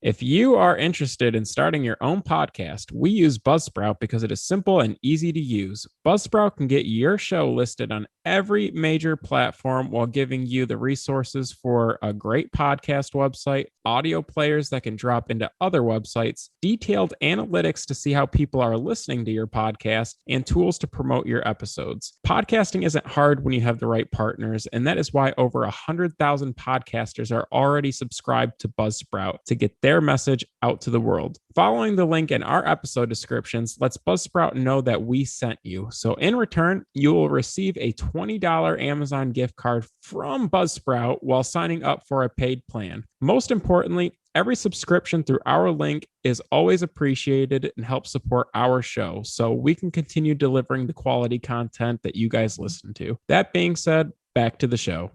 If you are interested in starting your own podcast, we use Buzzsprout because it is simple and easy to use. Buzzsprout can get your show listed on every major platform while giving you the resources for a great podcast website, audio players that can drop into other websites, detailed analytics to see how people are listening to your podcast, and tools to promote your episodes. Podcasting isn't hard when you have the right partners, and that is why over 100,000 podcasters are already subscribed to Buzzsprout to get their message out to the world. Following the link in our episode descriptions lets Buzzsprout know that we sent you. So in return, you will receive a $20 Amazon gift card from Buzzsprout while signing up for a paid plan. Most importantly, every subscription through our link is always appreciated and helps support our show so we can continue delivering the quality content that you guys listen to. That being said, back to the show.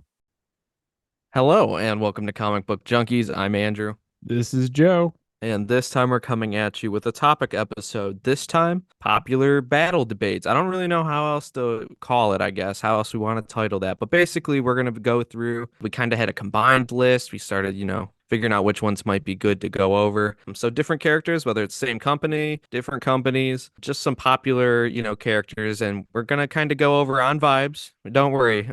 Hello and welcome to Comic Book Junkies. I'm Andrew, This is Joe. and this time we're coming at you with a topic episode. This time, popular battle debates. I don't really know how else to call it, I guess, how else we want to title that. But basically, we're going to go through, we kind of had a combined list. We started, figuring out which ones might be good to go over. So different characters, whether it's same company, different companies, just some popular, characters. And we're going to kind of go over on vibes. Don't worry.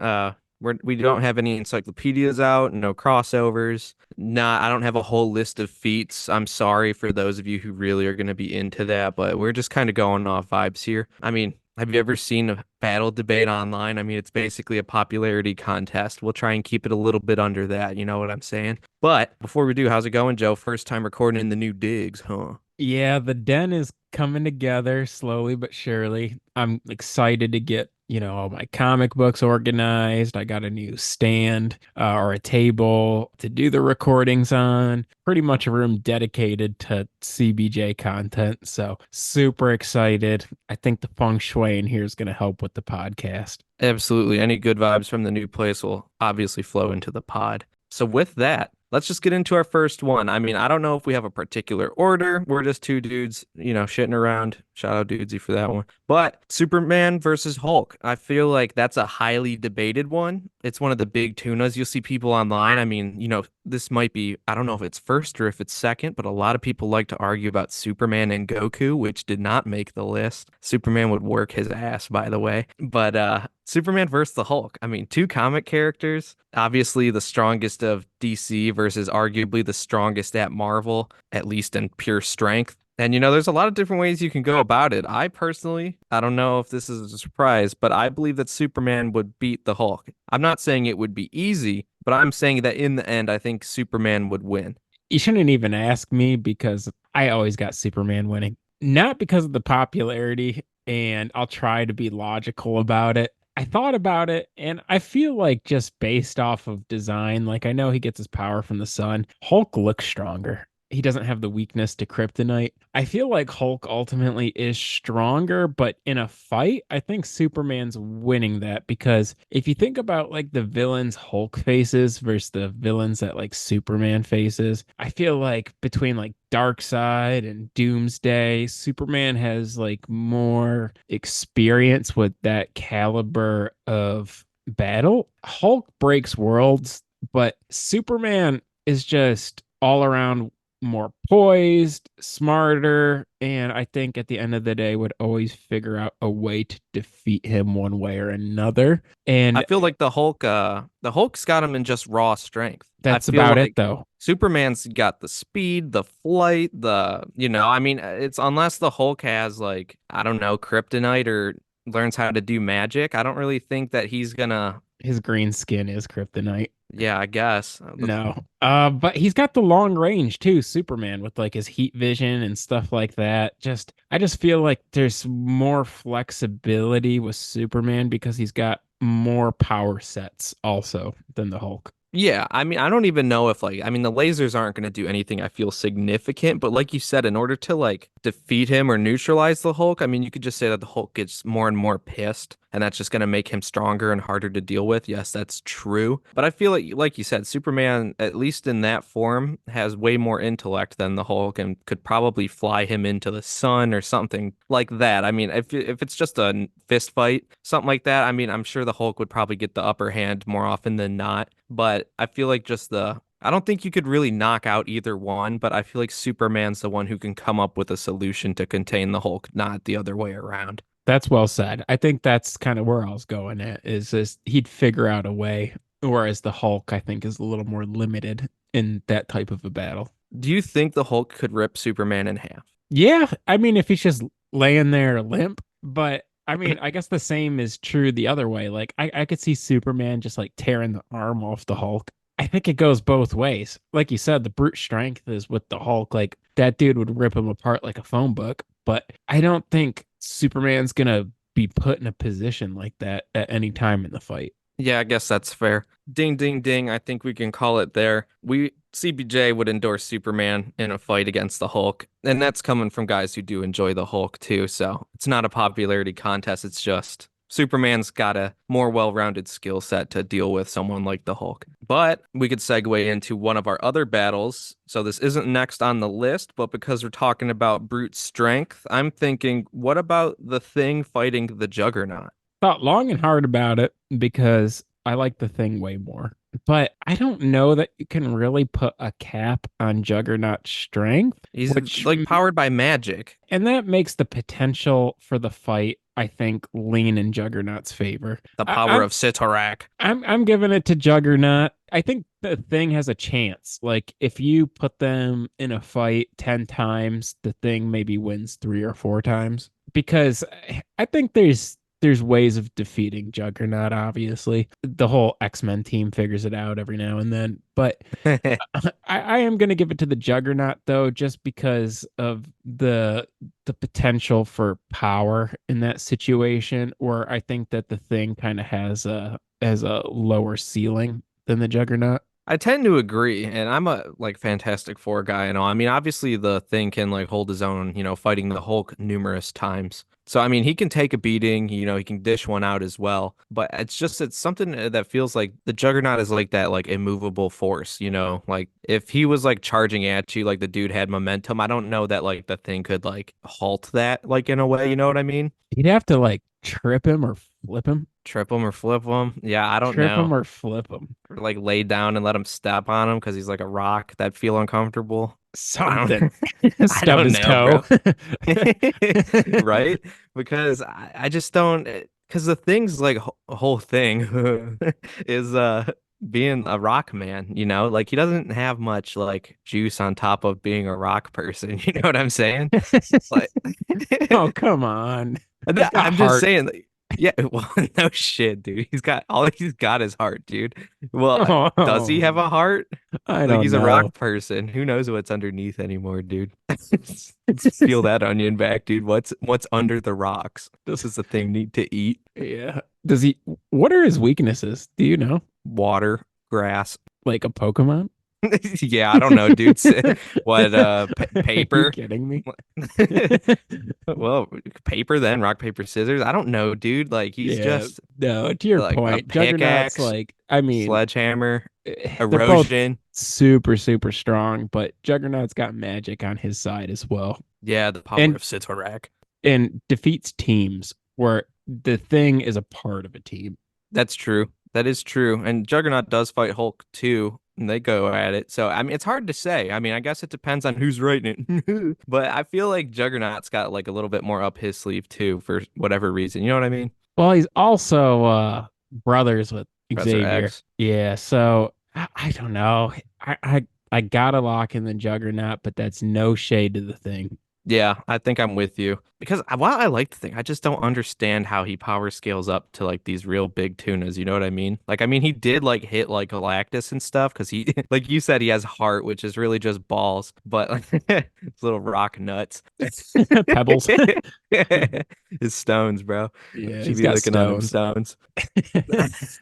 We don't have any encyclopedias out, no crossovers. Nah, I don't have a whole list of feats. I'm sorry for those of you who really are going to be into that, but we're just kind of going off vibes here. I mean, have you ever seen a battle debate online? I mean, it's basically a popularity contest. We'll try and keep it a little bit under that, you know what I'm saying? But before we do, how's it going, Joe? First time recording in the new digs, huh? Yeah, the den is coming together slowly but surely. I'm excited to get, all my comic books organized. I got a new stand or a table to do the recordings on. Pretty much a room dedicated to CBJ content. So super excited. I think the feng shui in here is going to help with the podcast. Absolutely. Any good vibes from the new place will obviously flow into the pod. So with that, let's just get into our first one. I mean, I don't know if we have a particular order. We're just two dudes, shitting around. Shout out Dudesy for that one. But Superman versus Hulk, I feel like that's a highly debated one. It's one of the big tunas. You'll see people online. I mean, this might be, I don't know if it's first or if it's second, but a lot of people like to argue about Superman and Goku, which did not make the list. Superman would work his ass, by the way. But Superman versus the Hulk. I mean, two comic characters, obviously the strongest of DC versus arguably the strongest at Marvel, at least in pure strength. And there's a lot of different ways you can go about it. I don't know if this is a surprise, but I believe that Superman would beat the Hulk. I'm not saying it would be easy, but I'm saying that in the end, I think Superman would win. You shouldn't even ask me because I always got Superman winning. Not because of the popularity, and I'll try to be logical about it. I thought about it, and I feel like just based off of design, like I know he gets his power from the sun. Hulk looks stronger. He doesn't have the weakness to kryptonite. I feel like Hulk ultimately is stronger, but in a fight, I think Superman's winning that because if you think about like the villains Hulk faces versus the villains that like Superman faces, I feel like between like Darkseid and Doomsday, Superman has like more experience with that caliber of battle. Hulk breaks worlds, but Superman is just all around more poised, smarter, and I think at the end of the day would always figure out a way to defeat him one way or another. I And feel like the Hulk's got him in just raw strength. I that's feel about it like though. Superman's got the speed, the flight, I mean, it's unless the Hulk has like, I don't know, kryptonite or learns how to do magic, I don't really think that he's gonna, His green skin is kryptonite. yeah, I guess. No. But he's got the long range too, Superman, with like his heat vision and stuff like that. I just feel like there's more flexibility with Superman because he's got more power sets also than the Hulk. Yeah, I mean, I don't even know if like, I mean, the lasers aren't going to do anything I feel significant, but like you said, in order to like defeat him or neutralize the Hulk, I mean, you could just say that the Hulk gets more and more pissed, and that's just going to make him stronger and harder to deal with. Yes, that's true. But I feel like you said, Superman, at least in that form, has way more intellect than the Hulk and could probably fly him into the sun or something like that. I mean, if it's just a fist fight, something like that, I mean, I'm sure the Hulk would probably get the upper hand more often than not. But I feel like just I don't think you could really knock out either one, but I feel like Superman's the one who can come up with a solution to contain the Hulk, not the other way around. That's well said. I think that's kind of where I was going at is this he'd figure out a way, whereas the Hulk, I think, is a little more limited in that type of a battle. Do you think the Hulk could rip Superman in half? Yeah, I mean, if he's just laying there limp, but I mean, I guess the same is true the other way. Like, I could see Superman just like tearing the arm off the Hulk. I think it goes both ways. Like you said, the brute strength is with the Hulk. Like, that dude would rip him apart like a phone book. But I don't think Superman's gonna be put in a position like that at any time in the fight. Yeah, I guess that's fair. Ding, ding, ding. I think we can call it there. CBJ would endorse Superman in a fight against the Hulk, and that's coming from guys who do enjoy the Hulk too. So it's not a popularity contest. It's just Superman's got a more well-rounded skill set to deal with someone like the Hulk. But we could segue into one of our other battles. So this isn't next on the list, but because we're talking about brute strength, I'm thinking, what about the Thing fighting the Juggernaut? Thought long and hard about it because I like the Thing way more. But I don't know that you can really put a cap on Juggernaut's strength, He's which like powered by magic. and that makes the potential for the fight, I think, lean in Juggernaut's favor. The I, power I'm of Sitarak. I'm giving it to Juggernaut. I think the Thing has a chance. Like if you put them in a fight 10 times, the Thing maybe wins 3 or 4 times because I think there's ways of defeating Juggernaut, obviously. The whole X-Men team figures it out every now and then. But I am gonna give it to the Juggernaut though, just because of the potential for power in that situation, or I think that the Thing kind of has a lower ceiling than the Juggernaut. I tend to agree, and I'm a like Fantastic Four guy and all. I mean, obviously the Thing can like hold his own, fighting the Hulk numerous times. So I mean, he can take a beating, he can dish one out as well. But it's something that feels like the Juggernaut is like that like immovable force, Like if he was like charging at you like the dude had momentum, I don't know that like the Thing could like halt that like in a way, you know what I mean? You'd have to like trip him or flip him. Trip him or flip him. Yeah, I don't Trip him know. or flip him. Or like lay down and let him step on him because he's like a rock. That'd feel uncomfortable. I Something. don't, I Stub don't his know, toe. bro. Right? Because I just don't. Because the thing's like whole thing is being a rock man. Like he doesn't have much like juice on top of being a rock person. You know what I'm saying? Like, Oh, come on. He's got I'm just heart. saying. Yeah, well, no shit, dude. All he's got is heart, dude. Well, does he have Oh, a heart? I Like don't he's a know. rock person. Who knows what's underneath anymore, dude? Let's peel that onion back, dude. What's under the rocks? This is the thing need to eat. Yeah. Does he, what are his weaknesses? Do you know? Water, grass. Like a Pokemon? Yeah, I don't know, dude. What Are you paper? kidding me? Well, paper then, rock, paper, scissors. I don't know, dude. Like he's Yeah. just No, to your like a point, Juggernaut's pickaxe, like, I mean, sledgehammer, they're both erosion. super, super strong, but Juggernaut's got magic on his side as well. Yeah, the power And of Sitarak. and defeats teams where the Thing is a part of a team. That's true. That is true. And Juggernaut does fight Hulk too, and they go at it. So, I mean, it's hard to say. I mean, I guess it depends on who's writing it. But I feel like Juggernaut's got like a little bit more up his sleeve too, for whatever reason. You know what I mean? Well, he's also brothers with Professor Xavier. X. Yeah, so I don't know. I gotta lock in the Juggernaut, but that's no shade to the Thing. Yeah, I think I'm with you. Because while I like the thing, I just don't understand how he power scales up to like these real big tunas. You know what I mean? Like, I mean, he did like hit like Galactus and stuff because he, like you said, he has heart, which is really just balls, but like his little rock nuts. Pebbles. His stones, bro. Yeah, Should he's be got licking on them stones. stones.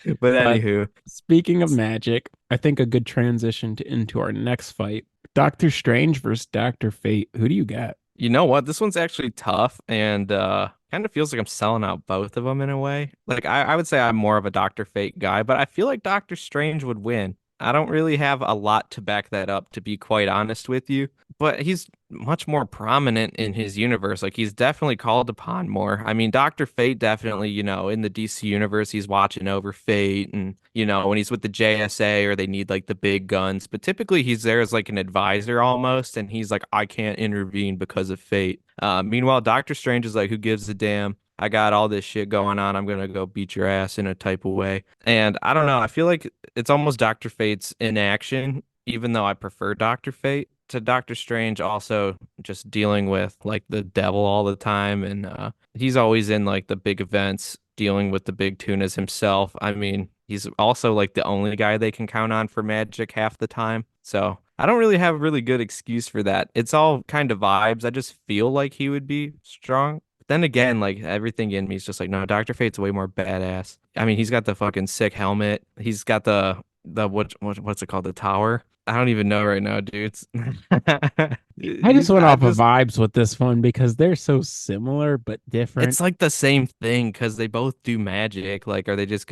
But But anywho, speaking of magic, I think a good transition into our next fight, Doctor Strange versus Doctor Fate. Who do you got? you know what? This one's actually tough and kind of feels like I'm selling out both of them in a way. Like I would say I'm more of a Doctor Fate guy, but I feel like Doctor Strange would win. I don't really have a lot to back that up, to be quite honest with you. But he's much more prominent in his universe. Like he's definitely called upon more. I mean, Dr. Fate definitely, in the DC universe, he's watching over Fate and, when he's with the JSA or they need like the big guns. But typically he's there as like an advisor almost, and he's like, I can't intervene because of Fate. Meanwhile, Doctor Strange is like, who gives a damn? I got all this shit going on. I'm gonna go beat your ass in a type of way. And I don't know. I feel like it's almost Dr. Fate's inaction, even though I prefer Dr. Fate to Doctor Strange, also just dealing with like the devil all the time. And he's always in like the big events, dealing with the big tunas himself. I mean, he's also like the only guy they can count on for magic half the time. So I don't really have a really good excuse for that. It's all kind of vibes. I just feel like he would be strong. But then again, like everything in me is just like, no, Dr. Fate's way more badass. I mean, he's got the fucking sick helmet. He's got the what's it called? The tower. I don't even know right now, dudes. I just went I off of just vibes with this one because they're so similar but different. it's like the same thing because they both do magic. Like, are they just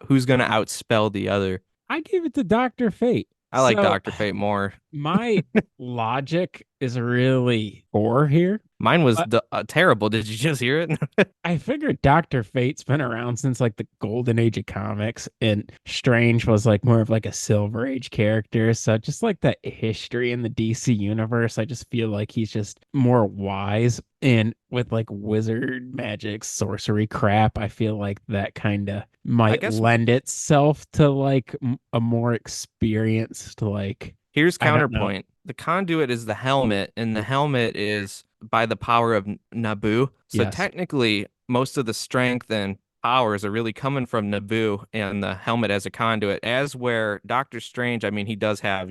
who's gonna outspell the other? I gave it to Dr. Fate. I like So Dr. Fate more. my logic is really poor here. Mine was But terrible. Did you just hear it? I figured Dr. Fate's been around since like the golden age of comics, and Strange was like more of like a silver age character. So just like that history in the DC universe, I just feel like he's just more wise. And with like wizard magic, sorcery crap, I feel like that kind of I might guess lend itself to like a more experienced, like, here's I don't know. counterpoint. The conduit is the helmet, and the helmet is by the power of Naboo. So Yes. technically, most of the strength and powers are really coming from Naboo and the helmet as a conduit. As where Doctor Strange, I mean, he does have,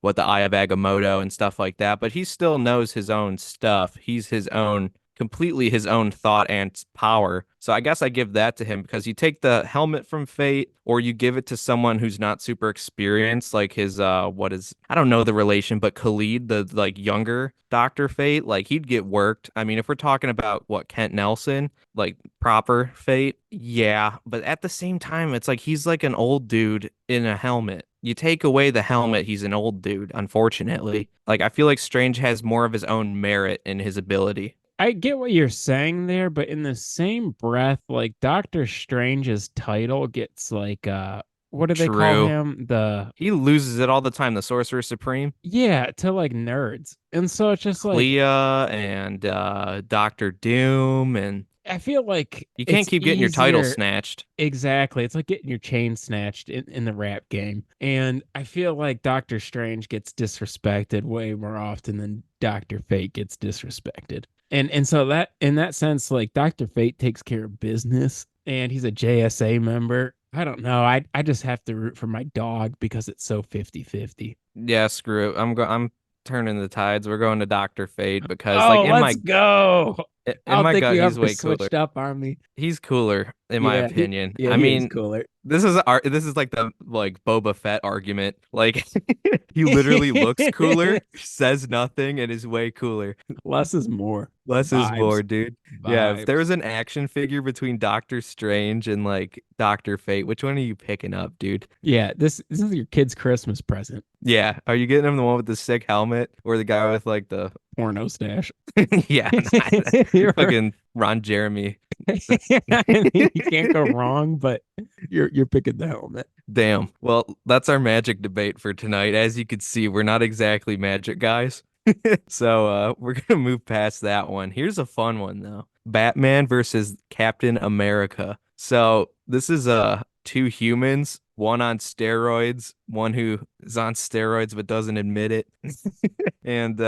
what the Eye of Agamotto and stuff like that, but he still knows his own stuff. He's completely his own thought and power. So I guess I give that to him because you take the helmet from Fate or you give it to someone who's not super experienced, like his I don't know the relation, but Khalid, the like younger Dr. Fate, like he'd get worked. I mean, if we're talking about what Kent Nelson, like proper Fate, yeah, but at the same time, it's like he's like an old dude in a helmet. You take away the helmet, he's an old dude, unfortunately. Like I feel like Strange has more of his own merit in his ability. I get what you're saying there, but in the same breath, like Doctor Strange's title gets like what do they call True. him? The He loses it all the time, the Sorcerer Supreme. yeah, to like nerds. And so it's just like Clea and Doctor Doom, and I feel like you can't it's keep getting your title easier. snatched. Exactly. It's like getting your chain snatched in the rap game. And I feel like Doctor Strange gets disrespected way more often than Doctor Fate gets disrespected. And so that in that sense, like Doctor Fate takes care of business and he's a JSA member. I don't know. I just have to root for my dog because it's so 50-50. Yeah, screw it. I'm turning the tides. We're going to Doctor Fate because, like, Oh, let's go. in I'll my think gut, you he's ever way cooler. switched up on me. He's cooler, in my Yeah, opinion. I he is mean, cooler. this is like the like Boba Fett argument. Like, he literally looks cooler, says nothing, and is way cooler. Less is more. Less is Vibes. more, dude. Yeah, if there Vibes. was an action figure between Doctor Strange and like Doctor Fate, which one are you picking up, dude? Yeah, this is your kid's Christmas present. Yeah, are you getting him the one with the sick helmet or the guy with like the Porno stash. yeah, fucking Ron Jeremy. I mean, you can't go wrong, but you're picking the helmet. Damn. Well, that's our magic debate for tonight. As you can see, we're not exactly magic guys. So we're gonna move past that one. Here's a fun one though. Batman versus Captain America. So this is two humans, one on steroids, one who is on steroids but doesn't admit it. And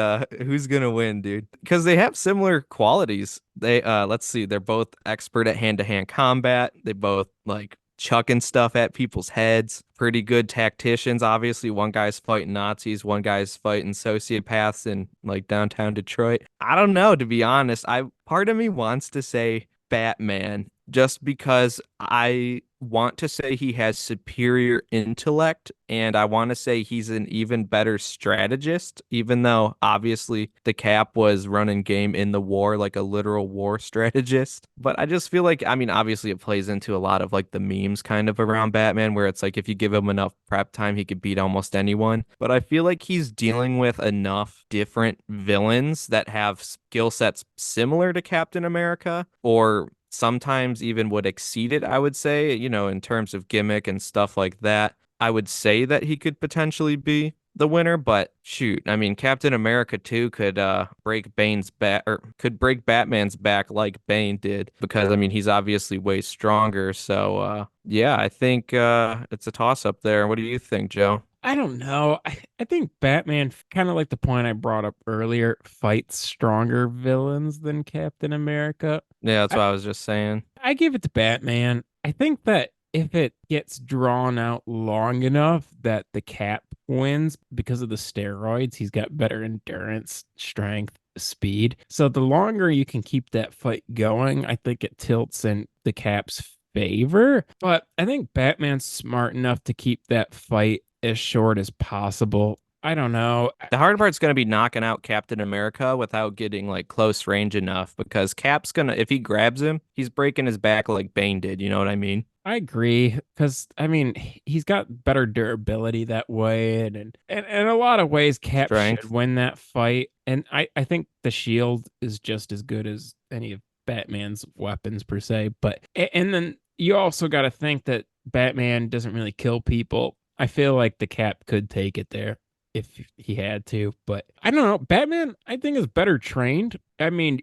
who's gonna win, dude? Because they have similar qualities. They let's see, they're both expert at hand-to-hand combat. They both like chucking stuff at people's heads. Pretty good tacticians, obviously. One guy's fighting Nazis, one guy's fighting sociopaths in like downtown Detroit. I don't know, to be honest. I part of me wants to say Batman just because I want to say he has superior intellect, and I want to say he's an even better strategist, even though obviously the Cap was running game in the war like a literal war strategist. But I just feel like, I mean, obviously it plays into a lot of like the memes kind of around Batman, where it's like if you give him enough prep time, he could beat almost anyone. But I feel like he's dealing with enough different villains that have skill sets similar to Captain America, or sometimes even would exceed it, I would say, in terms of gimmick and stuff like that. I would say that he could potentially be the winner, but shoot, I mean, Captain America 2 could break Bane's back, or could break Batman's back like Bane did, because I mean, he's obviously way stronger. So yeah, I think it's a toss up there. What do you think, Joe? I don't know. I think Batman, kind of like the point I brought up earlier, fights stronger villains than Captain America. Yeah, that's I, what I was just saying. I give it to Batman. I think that if it gets drawn out long enough that the Cap wins because of the steroids, he's got better endurance, strength, speed. So the longer you can keep that fight going, I think it tilts in the Cap's favor. But I think Batman's smart enough to keep that fight as short as possible. I don't know. The hard part's going to be knocking out Captain America without getting like close range enough, because Cap's gonna, if he grabs him, he's breaking his back like Bane did. You know what I mean? I agree because I mean he's got better durability that way, and in a lot of ways, Cap should Strength. win that fight. And I think the shield is just as good as any of Batman's weapons per se. But and then you also got to think that Batman doesn't really kill people. I feel like the Cap could take it there if he had to, but I don't know. Batman, I think, is better trained. I mean,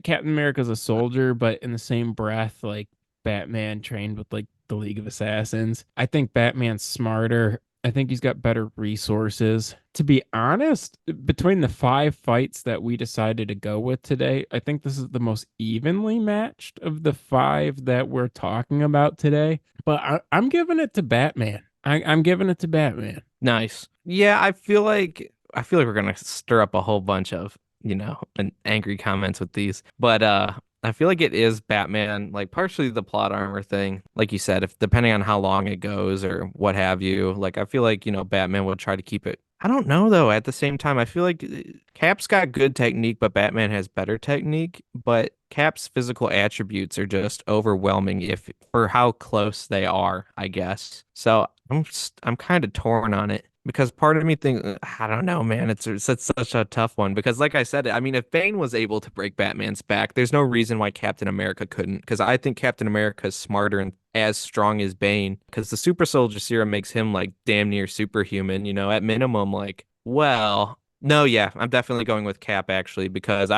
Captain America's a soldier, but in the same breath, like Batman trained with like the League of Assassins. I think Batman's smarter. I think he's got better resources. To be honest, between the five fights that we decided to go with today, I think this is the most evenly matched of the five that we're talking about today. But I'm giving it to Batman. I'm giving it to Batman. Nice. Yeah, I feel like we're gonna stir up a whole bunch of, an angry comments with these. But I feel like it is Batman, like partially the plot armor thing. Like you said, if depending on how long it goes or what have you, like I feel like, Batman would try to keep it. I don't know though. At the same time, I feel like Cap's got good technique, but Batman has better technique. But Cap's physical attributes are just overwhelming if for how close they are, I guess. So I'm kind of torn on it, because part of me thinks, I don't know, man. It's such a tough one, because like I said, I mean, if Bane was able to break Batman's back, there's no reason why Captain America couldn't, because I think Captain America is smarter and as strong as Bane, because the super soldier serum makes him like damn near superhuman, at minimum. Like, well, no, yeah, I'm definitely going with Cap actually, because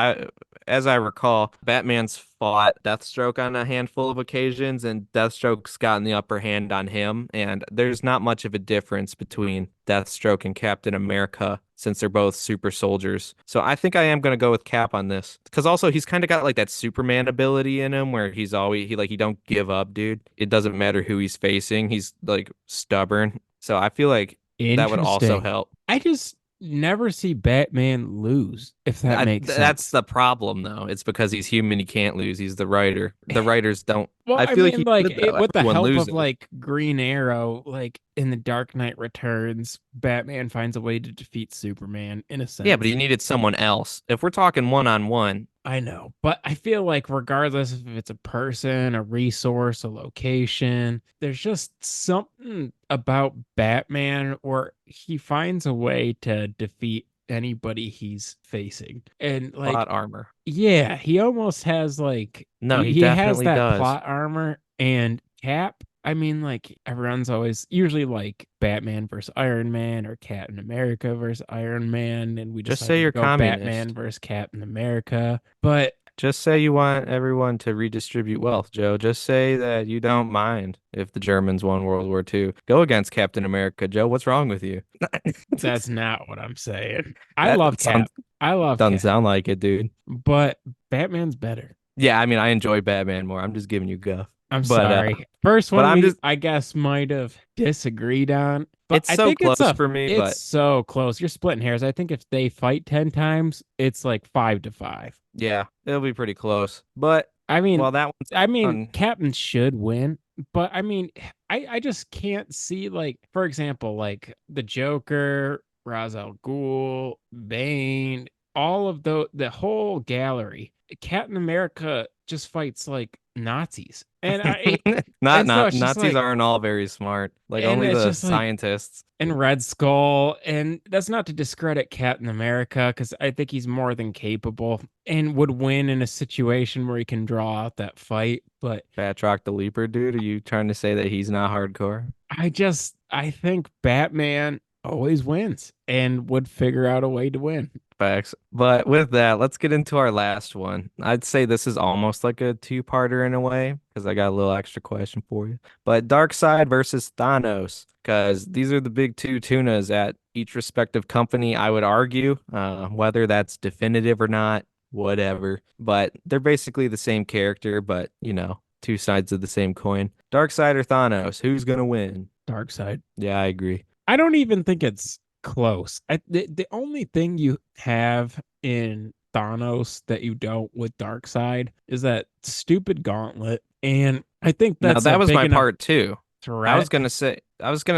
as I recall, Batman's fought Deathstroke on a handful of occasions, and Deathstroke's gotten the upper hand on him. And there's not much of a difference between Deathstroke and Captain America, since they're both super soldiers. So I think I am going to go with Cap on this, because also he's kind of got like that Superman ability in him, where he don't give up, dude. It doesn't matter who he's facing. He's like stubborn. So I feel like that would also Interesting. help. I just never see Batman lose, if that makes That's sense. the problem, though. It's because he's human. He can't lose. He's the writer. The writers don't. Well, I I feel like mean, he like should, though. with the Everyone help of loses. like Green Arrow, like in the Dark Knight Returns, Batman finds a way to defeat Superman in a Yeah, but sense. he needed someone else. If we're talking one on one, I know, but I feel like regardless if it's a person, a resource, a location, there's just something about Batman where he finds a way to defeat anybody he's facing. And like, plot armor. yeah, he almost has like No, he he has definitely that does. plot armor. And Cap, I mean, like everyone's always usually like Batman versus Iron Man or Captain America versus Iron Man, and we Just say decided to you're go Batman communist. versus Captain America. But Just say you want everyone to redistribute wealth, Joe. Just say that you don't mind if the Germans won World War II. Go against Captain America, Joe. What's wrong with you? that's not what I'm saying. I That love sounds Cap. I love doesn't Cap, sound like it, dude. but Batman's better. Yeah, I mean, I enjoy Batman more. I'm just giving you guff. I'm But sorry. First but one I'm we just I guess might have disagreed on, but it's I so think close for me, it's but so close. You're splitting hairs. I think if they fight 10 times, it's like 5-5. yeah, it'll be pretty close. But I mean, well, that one's on. Captain should win. But I mean, I just can't see, like, for example, like the Joker, Ra's al Ghul, Bane, all of the whole gallery. Captain America just fights like Nazis, and Not and so not it's just Nazis like, aren't all very smart. Like and only it's the just like, scientists. and Red Skull, and that's not to discredit Captain America because I think he's more than capable and would win in a situation where he can draw out that fight. But Batroc the Leaper, dude. Are you trying to say that he's not hardcore? I think Batman always wins and would figure out a way to win. Facts. But with that, let's get into our last one. I'd say this is almost like a two-parter in a way, because I got a little extra question for you. But Darkseid versus Thanos, because these are the big two tunas at each respective company, I would argue, whether that's definitive or not, whatever. But they're basically the same character, but two sides of the same coin. Darkseid or Thanos, who's gonna win? Darkseid. Yeah, I agree. I don't even think it's close. The only thing you have in Thanos that you don't with Darkseid is that stupid gauntlet, and I think No, that's a that was big my enough part too. threat. I was gonna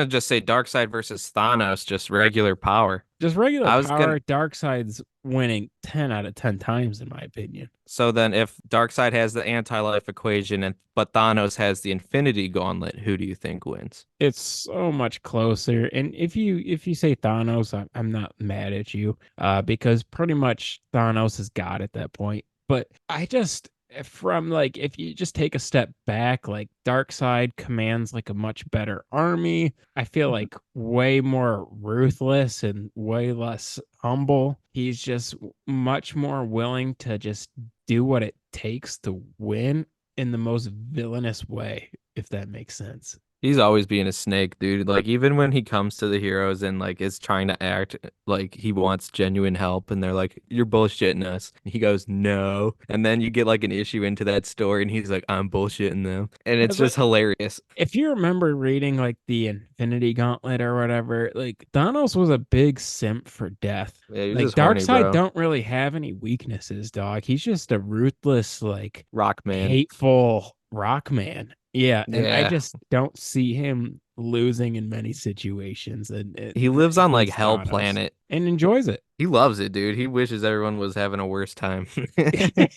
just say Darkseid versus Thanos, just regular power. Just regular I was gonna power, Darkseid's winning 10 out of 10 times, in my opinion. So then if Darkseid has the anti-life equation and but Thanos has the Infinity Gauntlet, who do you think wins? It's so much closer. And if you say Thanos, I'm not mad at you, because pretty much Thanos has got at that point. But I just, from like, if you just take a step back, like Darkseid commands like a much better army. I feel like way more ruthless and way less humble. He's just much more willing to just do what it takes to win in the most villainous way, if that makes sense. He's always being a snake, dude. Like even when he comes to the heroes and like is trying to act like he wants genuine help and they're like, "You're bullshitting us." And he goes, "No." And then you get like an issue into that story and he's like, "I'm bullshitting them." And it's Because just hilarious. if you remember reading like the Infinity Gauntlet or whatever, like Thanos was a big simp for death. Yeah, he was Like just horny, Darkseid bro. don't really have any weaknesses, dog. He's just a ruthless, like Rock man. hateful rock man. Yeah, and I Yeah. just don't see him losing in many situations and He lives on like against Hell Thanos Planet. and enjoys it. He loves it, dude. He wishes everyone was having a worse time.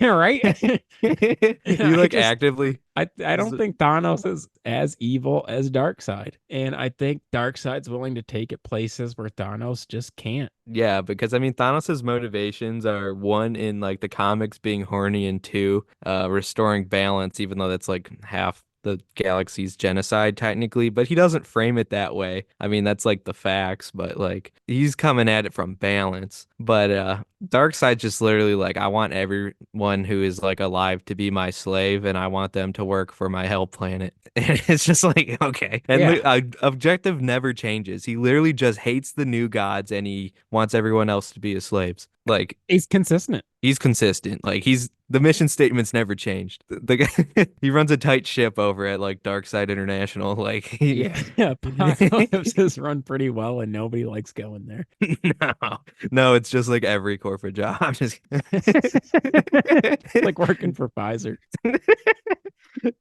Right? He I like just actively. I don't think Thanos is as evil as Darkseid. And I think Darkseid's willing to take it places where Thanos just can't. Yeah, because I mean Thanos's motivations are one in like the comics being horny and two, restoring balance, even though that's like half the galaxy's genocide technically, but he doesn't frame it that way. I mean, that's like the facts, but like he's coming at it from balance. But Darkseid just literally like I want everyone who is like alive to be my slave and I want them to work for my hell planet. And it's just like okay. And Yeah, the objective never changes. He literally just hates the new gods and he wants everyone else to be his slaves. Like he's consistent. he's consistent. Like he's the mission statement's never changed. The guy he runs a tight ship over at like Darkside International. Like he Yeah, Apocalypse has run pretty well and nobody likes going there. no, no, it's just like every corporate job. I'm just Like working for Pfizer.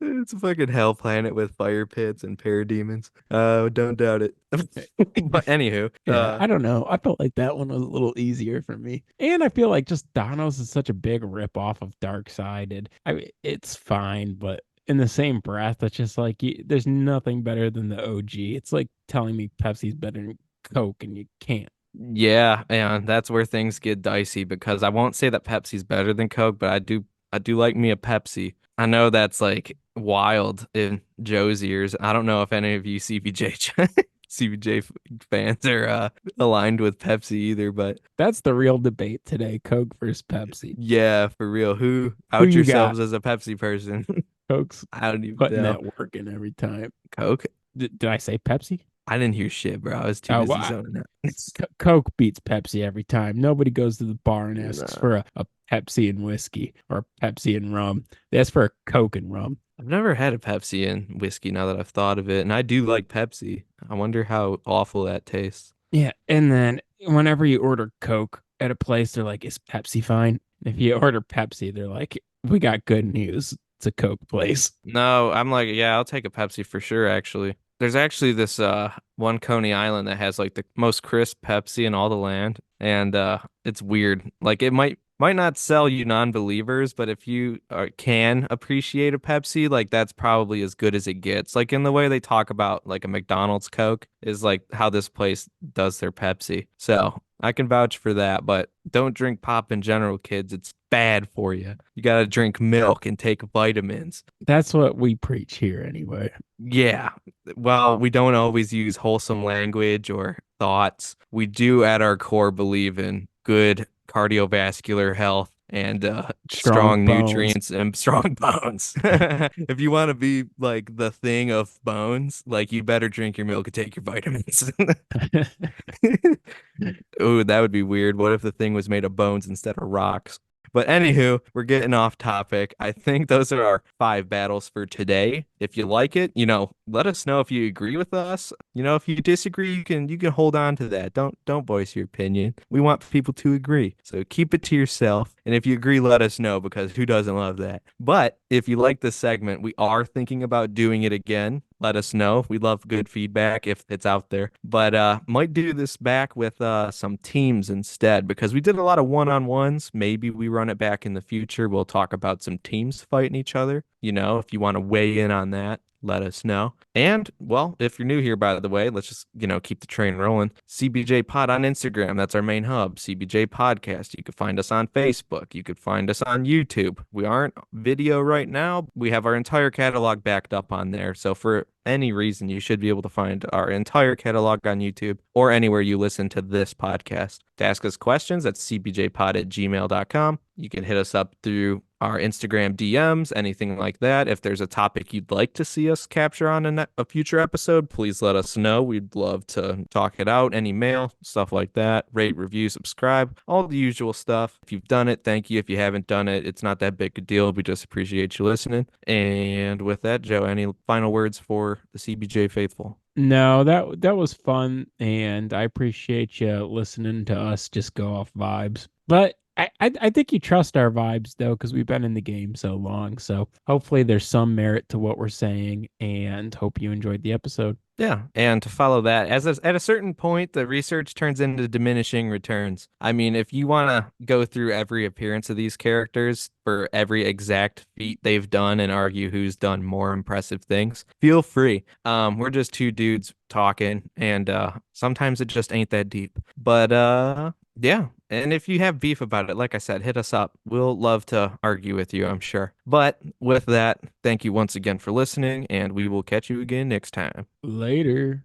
it's a fucking hell planet with fire pits and parademons. Don't doubt it. But anywho, Yeah, I don't know. I felt like that one was a little easier for me. And I feel like just Thanos is such a big rip off of Darkseid. And I mean, it's fine, but in the same breath, it's just like there's nothing better than the OG. It's like telling me Pepsi's better than Coke, and you can't. yeah, and that's where things get dicey because I won't say that Pepsi's better than Coke, but I do like me a Pepsi. I know that's like wild in Joe's ears. I don't know if any of you CBJ CBJ fans are aligned with Pepsi either, but That's the real debate today, Coke versus Pepsi. yeah, for real. Who Who out you got? yourselves as a Pepsi person? Coke's I don't even putting know. that work in every time. Coke? Did I say Pepsi? I didn't hear shit, bro. I was too Oh, busy well, zoning out. Coke beats Pepsi every time. Nobody goes to the bar and asks No. for a Pepsi and whiskey or a Pepsi and rum. They ask for a Coke and rum. I've never had a Pepsi and whiskey now that I've thought of it, and I do like Pepsi. I wonder how awful that tastes. Yeah, and then whenever you order Coke at a place, they're like, "Is Pepsi fine?" If you order Pepsi, they're like, "We got good news. It's a Coke place. No, I'm like, yeah, I'll take a Pepsi for sure, actually. There's actually this one Coney Island that has like the most crisp Pepsi in all the land, and it's weird. Like it might not sell you non-believers, but if you can appreciate a Pepsi, like that's probably as good as it gets. Like in the way they talk about like a McDonald's Coke is like how this place does their Pepsi. So I can vouch for that, but don't drink pop in general, kids. It's bad for you. You got to drink milk and take vitamins. That's what we preach here anyway. Yeah. Well, we don't always use wholesome language or thoughts. We do at our core believe in good cardiovascular health and Strong strong bones. nutrients and strong bones. If you want to be like the thing of bones, like you better drink your milk and take your vitamins. Oh, that would be weird. What if the thing was made of bones instead of rocks? But anywho, we're getting off topic. I think those are our 5 battles for today. If you like it, let us know if you agree with us. If you disagree, you can hold on to that. Don't voice your opinion. We want people to agree. So keep it to yourself. And if you agree, let us know because who doesn't love that? But if you like this segment, we are thinking about doing it again. Let us know. We love good feedback if it's out there. But might do this back with some teams instead because we did a lot of one-on-ones. Maybe we run it back in the future. We'll talk about some teams fighting each other. If you want to weigh in on that, let us know. And, well, if you're new here, by the way, let's just, keep the train rolling. CBJ Pod on Instagram. That's our main hub. CBJ Podcast. You could find us on Facebook. You could find us on YouTube. We aren't video right now. We have our entire catalog backed up on there. So for any reason, you should be able to find our entire catalog on YouTube or anywhere you listen to this podcast. To ask us questions, that's cbjpod@gmail.com. You can hit us up through our Instagram DMs, anything like that. If there's a topic you'd like to see us capture on a future episode, please let us know. We'd love to talk it out. Any mail, stuff like that. Rate, review, subscribe, all the usual stuff. If you've done it, thank you. If you haven't done it, it's not that big a deal. We just appreciate you listening. And with that, Joe, any final words for the CBJ faithful? No, that was fun, and I appreciate you listening to us just go off vibes. But I think you trust our vibes though, because we've been in the game so long. So hopefully there's some merit to what we're saying, and hope you enjoyed the episode. Yeah, and to follow that, at a certain point, the research turns into diminishing returns. I mean, if you want to go through every appearance of these characters for every exact feat they've done and argue who's done more impressive things, feel free. We're just two dudes talking, and sometimes it just ain't that deep. But yeah. And if you have beef about it, like I said, hit us up. We'll love to argue with you, I'm sure. But with that, thank you once again for listening, and we will catch you again next time. Later.